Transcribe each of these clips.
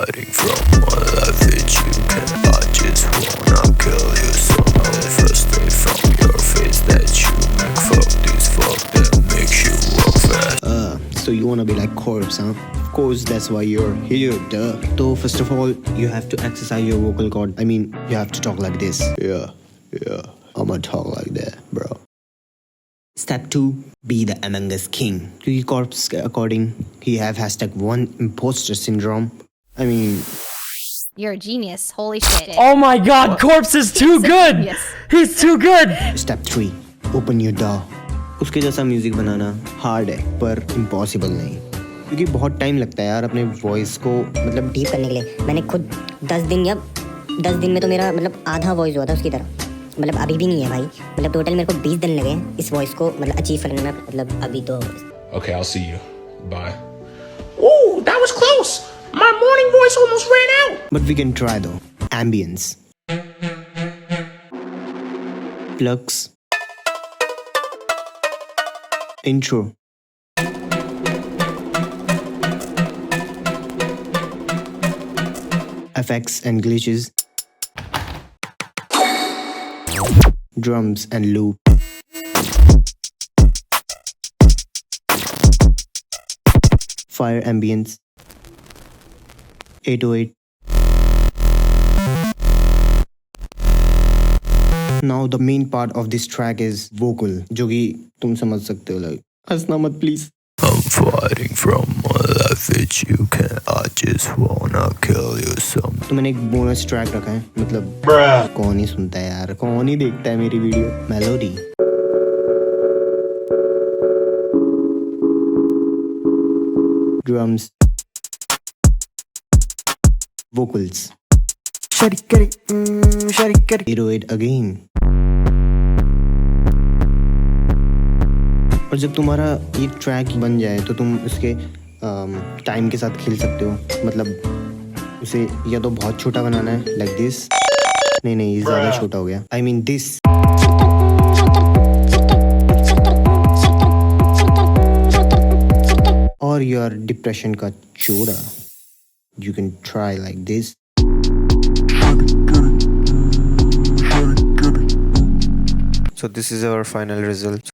fighting from my life that you can. I just wanna kill you somehow. Frustrate from your face that you make. Fuck this fuck that makes you walk fast. So you wanna be like Corpse, huh? Of course, that's why you're here, duh. So first of all, you have to exercise your vocal cord. I mean, you have to talk like this. Yeah, I'ma talk like that, bro. Step 2, be the Among Us king. क्योंकि Corpse के according, he have #1 imposter syndrome. I mean, You're a genius. Holy shit. Oh my god, Corpse is too good! Yes. He's too good! Step 3, open your door. उसके जैसा music बनाना hard है पर impossible नहीं, क्योंकि बहुत time लगता है यार अपने वॉइस को मतलब डीप करने के लिए। मैंने खुद 10 दिन में तो मेरा मतलब आधा वॉइस हुआ था उसकी तरह। मतलब अभी भी नहीं है भाई, मतलब टोटल मेरे को 20 दिन लगे इस वॉइस को मतलब अचीव करने में। मतलब अभी तो Okay, I'll see you. Bye. Ooh, that was close. My morning voice almost ran out. But we can try though. Ambience. Plugs. Intro. Effects and glitches. Drums and loop. Fire ambience. 808. Now the main part of this track is vocal, जो कि तुम समझ सकते हो। like हंसना मत please. I'm fighting from my life that you can. I just wanna kill you some. तो मैंने एक बोनस ट्रैक रखा है, मतलब कौन ही सुनता है यार, कौन ही देखता है मेरी video. Melody, drums, vocals. Hero it again. और जब तुम्हारा ये ट्रैक बन जाए तो तुम उसके टाइम के साथ खेल सकते हो। मतलब उसे या तो बहुत छोटा बनाना है लाइक दिस, नहीं ये ज़्यादा छोटा हो गया, आई मीन दिस, और योर डिप्रेशन का चौड़ा, you can try like this. So this is our final result.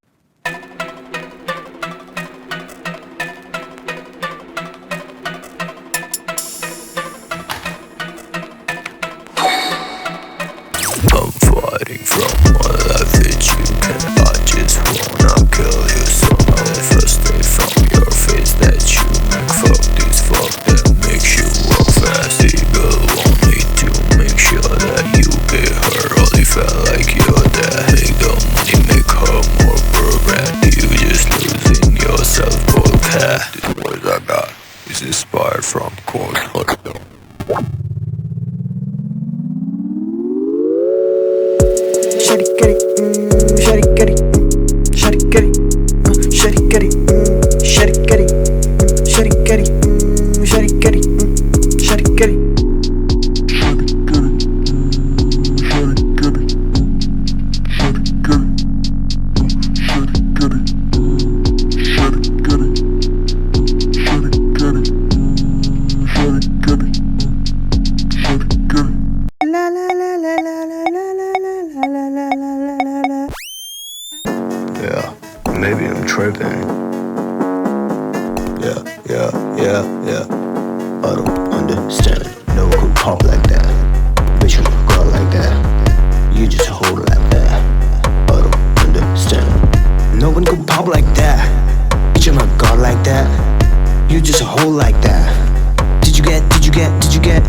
I'm fighting from my life that you can. I just wanna kill you somehow. Frustrate from your face that you make. Fuck this fuck that makes you walk fast. Eagle want me to make sure that you get her. Only felt like you're that. Hey, the money make her more progress. You just losing yourself, cold cat. This voice I got is inspired from cold. Yeah, maybe I'm tripping. Yeah. I don't understand. No one could pop like that. Bitch, you girl like that. You just hold like that. I don't understand. No one could pop like that. Bitch, I'm a god like that. You just hold like that. Did you get?